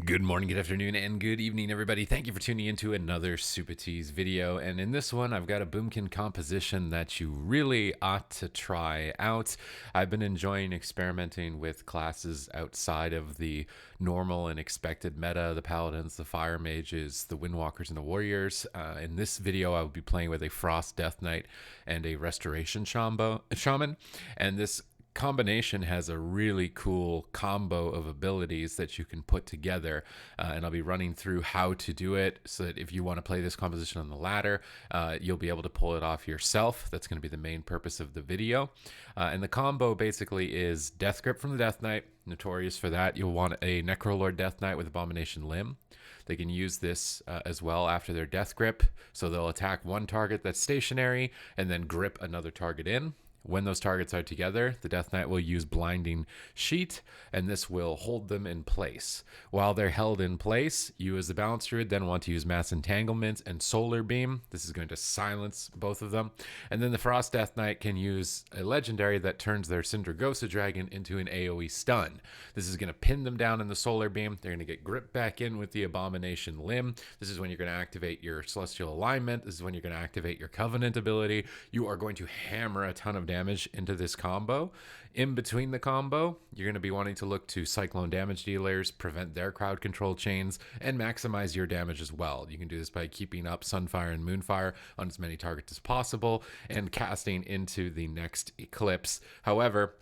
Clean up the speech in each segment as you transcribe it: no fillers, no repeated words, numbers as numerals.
Good morning, good afternoon, and good evening, everybody. Thank you for tuning into another Supatease video. And in this one, I've got a Moonkin composition that you really ought to try out. I've been enjoying experimenting with classes outside of the normal and expected meta, the Paladins, the Fire Mages, the Windwalkers, and the Warriors. In this video, I will be playing with a Frost Death Knight and a Restoration Shaman. And this combination has a really cool combo of abilities that you can put together, and I'll be running through how to do it so that if you want to play this composition on the ladder, you'll be able to pull it off yourself. That's going to be the main purpose of the video. And the combo basically is Death Grip from the Death Knight, notorious for that. You'll want a Necrolord Death Knight with Abomination Limb. They can use this as well after their Death Grip, so they'll attack one target that's stationary and then grip another target in. When those targets are together, the Death Knight will use Blinding Sheet, and this will hold them in place. While they're held in place, you as the Balance Druid then want to use Mass Entanglement and Solar Beam. This is going to silence both of them. And then the Frost Death Knight can use a legendary that turns their Sindragosa Dragon into an AoE stun. This is going to pin them down in the Solar Beam. They're going to get gripped back in with the Abomination Limb. This is when you're going to activate your Celestial Alignment. This is when you're going to activate your Covenant ability. You are going to hammer a ton of damage into this combo. In between the combo, you're going to be wanting to look to Cyclone damage dealers, prevent their crowd control chains, and maximize your damage as well. You can do this by keeping up Sunfire and Moonfire on as many targets as possible and casting into the next Eclipse. However,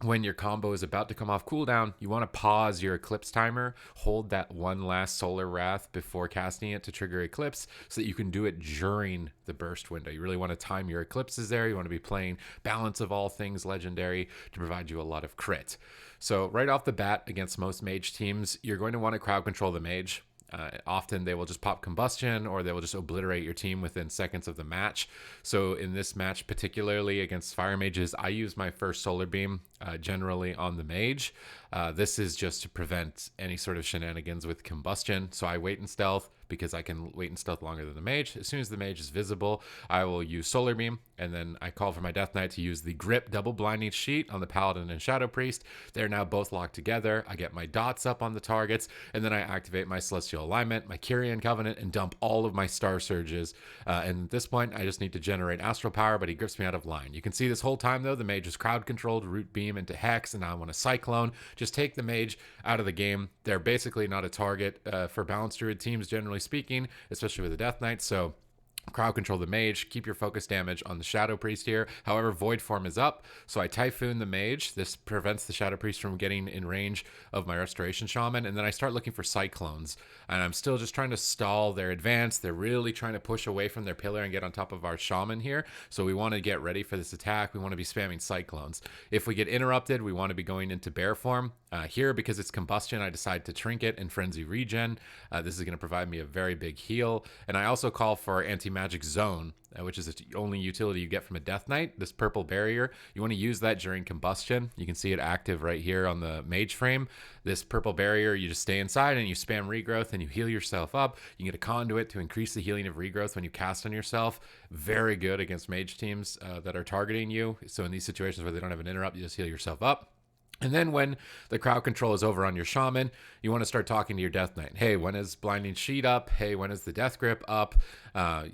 when your combo is about to come off cooldown, you want to pause your Eclipse timer, hold that one last Solar Wrath before casting it to trigger Eclipse so that you can do it during the burst window. You really want to time your Eclipses there. You want to be playing Balance of All Things Legendary to provide you a lot of crit. So right off the bat against most mage teams, you're going to want to crowd control the mage. Often they will just pop Combustion or they will just obliterate your team within seconds of the match. So in this match, particularly against Fire Mages, I use my first Solar Beam generally on the mage. This is just to prevent any sort of shenanigans with Combustion. So I wait in stealth because I can wait in stealth longer than the mage. As soon as the mage is visible, I will use Solar Beam, and then I call for my Death Knight to use the Grip Double Blinding Sheet on the Paladin and Shadow Priest. They're now both locked together. I get my dots up on the targets, and then I activate my Celestial Alignment, my Kyrian Covenant, and dump all of my Star Surges. And at this point, I just need to generate Astral Power, but he grips me out of line. You can see this whole time, though, the mage is crowd controlled, Root Beam into Hex, and now I want to Cyclone. Just take the mage out of the game. They're basically not a target for Balanced Druid teams, generally speaking, especially with the Death Knight. So crowd control the mage, keep your focus damage on the Shadow Priest here. However, Void Form is up, so I Typhoon the mage. This prevents the Shadow Priest from getting in range of my Restoration Shaman, and then I start looking for Cyclones. And I'm still just trying to stall their advance. They're really trying to push away from their pillar and get on top of our Shaman here, so we want to get ready for this attack. We want to be spamming Cyclones. If we get interrupted, we want to be going into Bear Form. Here, because it's Combustion, I decide to Trinket and Frenzy Regen. This is going to provide me a very big heal, and I also call for Anti-Magic Zone, which is the only utility you get from a Death Knight, this purple barrier. You want to use that during Combustion. You can see it active right here on the mage frame. This purple barrier, you just stay inside and you spam Regrowth and you heal yourself up. You get a conduit to increase the healing of Regrowth when you cast on yourself. Very good against mage teams that are targeting you. So in these situations where they don't have an interrupt, you just heal yourself up. And then when the crowd control is over on your Shaman, you want to start talking to your Death Knight. Hey, when is Blinding Sheet up? Hey, when is the Death Grip up?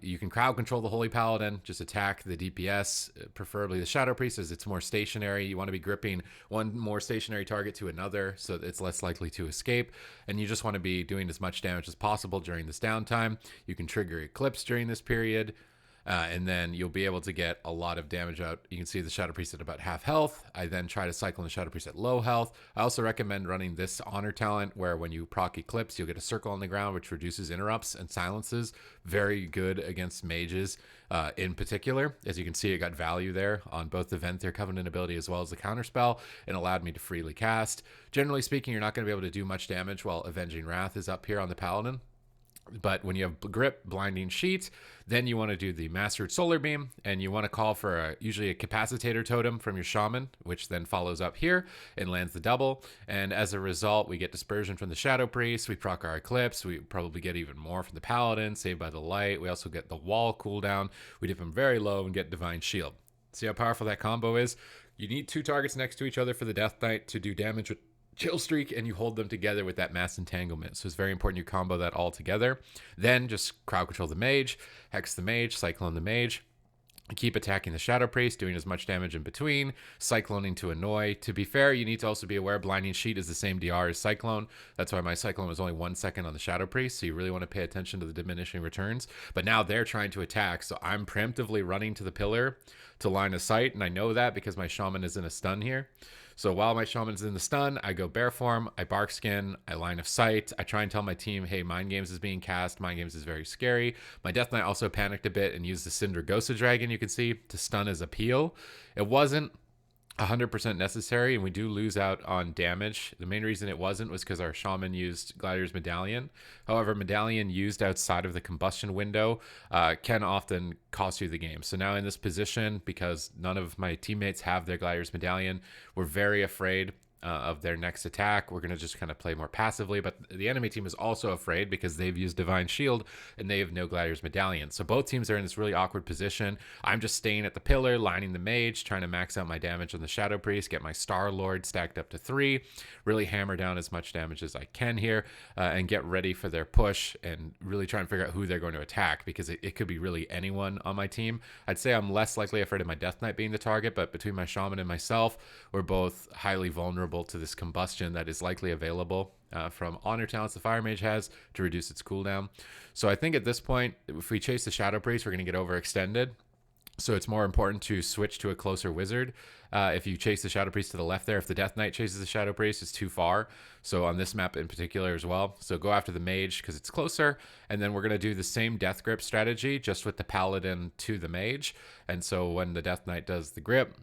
You can crowd control the Holy Paladin. Just attack the DPS, preferably the Shadow Priest, as it's more stationary. You want to be gripping one more stationary target to another so that it's less likely to escape. And you just want to be doing as much damage as possible during this downtime. You can trigger Eclipse during this period. And then you'll be able to get a lot of damage out. You can see the Shadow Priest at about half health. I then try to cycle the Shadow Priest at low health. I also recommend running this Honor talent where when you proc Eclipse, you'll get a circle on the ground, which reduces interrupts and silences. Very good against mages in particular. As you can see, it got value there on both the Venthyr Covenant ability as well as the counterspell, and allowed me to freely cast. Generally speaking, you're not going to be able to do much damage while Avenging Wrath is up here on the Paladin. But when you have Grip, Blinding Sheet, then you want to do the Mastered Solar Beam, and you want to call for usually a Capacitator Totem from your Shaman, which then follows up here and lands the double. And as a result, we get Dispersion from the Shadow Priest, we proc our Eclipse, we probably get even more from the Paladin, Saved by the Light. We also get the Wall cooldown. We dip him very low and get Divine Shield. See how powerful that combo is? You need two targets next to each other for the Death Knight to do damage chill streak, and you hold them together with that mass entanglement. So it's very important you combo that all together. Then just crowd control the mage, hex the mage, cyclone the mage. Keep attacking the Shadow Priest, doing as much damage in between, cycloning to annoy. To be fair, you need to also be aware Blinding Sheet is the same DR as Cyclone. That's why my Cyclone was only 1 second on the Shadow Priest, so you really want to pay attention to the diminishing returns. But now they're trying to attack, so I'm preemptively running to the pillar to line of sight, and I know that because my Shaman is in a stun here. So while my Shaman's in the stun, I go bear form, I bark skin, I line of sight. I try and tell my team, hey, Mind Games is being cast. Mind Games is very scary. My Death Knight also panicked a bit and used the Cinder Ghost of Dragon, you can see, to stun his appeal. It wasn't 100% necessary, and we do lose out on damage. The main reason it wasn't was because our Shaman used Gladiator's Medallion. However, Medallion used outside of the combustion window can often cost you the game. So now in this position, because none of my teammates have their Gladiator's Medallion, we're very afraid of their next attack. We're going to just kind of play more passively, but the enemy team is also afraid because they've used Divine Shield and they have no Gladiator's Medallion. So both teams are in this really awkward position. I'm just staying at the pillar, lining the mage, trying to max out my damage on the Shadow Priest, get my Star Lord stacked up to 3, really hammer down as much damage as I can here, and get ready for their push and really try and figure out who they're going to attack, because it could be really anyone on my team. I'd say I'm less likely afraid of my Death Knight being the target, but between my Shaman and myself, we're both highly vulnerable to this combustion that is likely available from honor talents the Fire Mage has to reduce its cooldown. So I think at this point, if we chase the Shadow Priest, we're going to get overextended. So it's more important to switch to a closer wizard. If you chase the Shadow Priest to the left there, if the Death Knight chases the Shadow Priest, it's too far. So on this map in particular as well. So go after the Mage because it's closer. And then we're going to do the same Death Grip strategy, just with the Paladin to the Mage. And so when the Death Knight does the grip,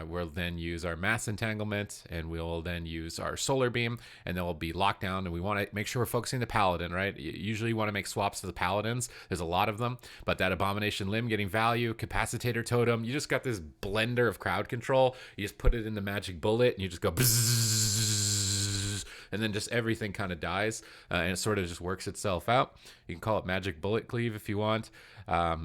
we'll then use our mass entanglement, and we'll then use our solar beam, and then we'll be locked down. And we want to make sure we're focusing the paladin, right? Usually you want to make swaps for the paladins. There's a lot of them, but that abomination limb getting value, capacitator totem, you just got this blender of crowd control. You just put it in the magic bullet and you just go bzzz, and then just everything kind of dies, and it sort of just works itself out. You can call it magic bullet cleave if you want.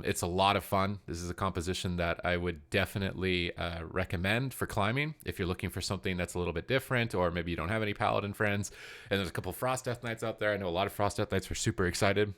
It's a lot of fun. This is a composition that I would definitely recommend for climbing if you're looking for something that's a little bit different, or maybe you don't have any paladin friends. And there's a couple Frost Death Knights out there. I know a lot of Frost Death Knights were super excited.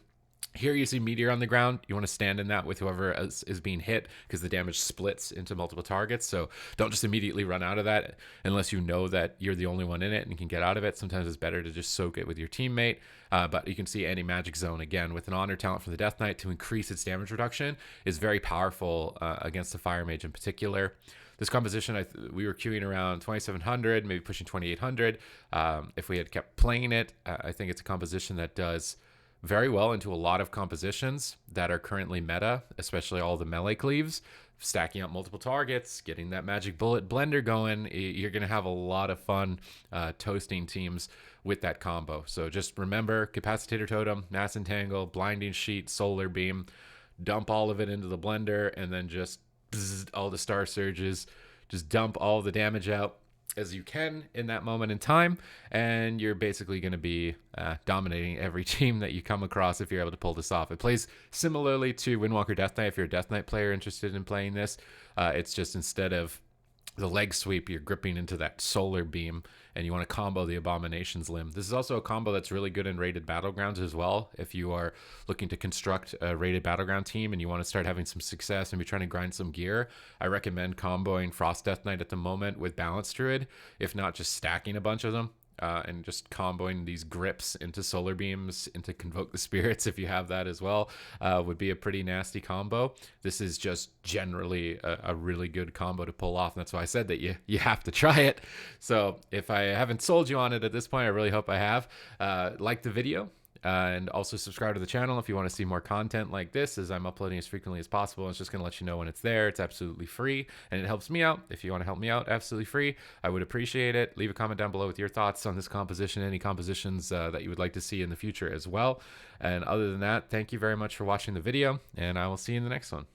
Here you see Meteor on the ground. You want to stand in that with whoever is being hit, because the damage splits into multiple targets. So don't just immediately run out of that unless you know that you're the only one in it and you can get out of it. Sometimes it's better to just soak it with your teammate. But you can see anti-magic zone again with an honor talent from the Death Knight to increase its damage reduction is very powerful against the Fire Mage in particular. This composition, we were queuing around 2,700, maybe pushing 2,800. If we had kept playing it, I think it's a composition that does very well into a lot of compositions that are currently meta, especially all the melee cleaves. Stacking up multiple targets, getting that magic bullet blender going, you're going to have a lot of fun toasting teams with that combo. So just remember, capacitator totem, mass entangle, blinding sheet, solar beam, dump all of it into the blender, and then just all the star surges, just dump all the damage out as you can in that moment in time, and you're basically going to be dominating every team that you come across if you're able to pull this off. It plays similarly to Windwalker Death Knight. If you're a Death Knight player interested in playing this, it's just instead of the leg sweep, you're gripping into that solar beam, and you want to combo the Abomination's Limb. This is also a combo that's really good in rated battlegrounds as well. If you are looking to construct a rated battleground team and you want to start having some success and be trying to grind some gear, I recommend comboing Frost Death Knight at the moment with Balance Druid, if not just stacking a bunch of them. And just comboing these grips into solar beams, into Convoke the Spirits, if you have that as well, would be a pretty nasty combo. This is just generally a really good combo to pull off, and that's why I said that you have to try it. So if I haven't sold you on it at this point, I really hope I have. Like the video. And also subscribe to the channel if you want to see more content like this, as I'm uploading as frequently as possible. It's just going to let you know when it's there. It's absolutely free, and it helps me out. If you want to help me out, absolutely free, I would appreciate it. Leave a comment down below with your thoughts on this composition, any compositions that you would like to see in the future as well. And other than that, thank you very much for watching the video, and I will see you in the next one.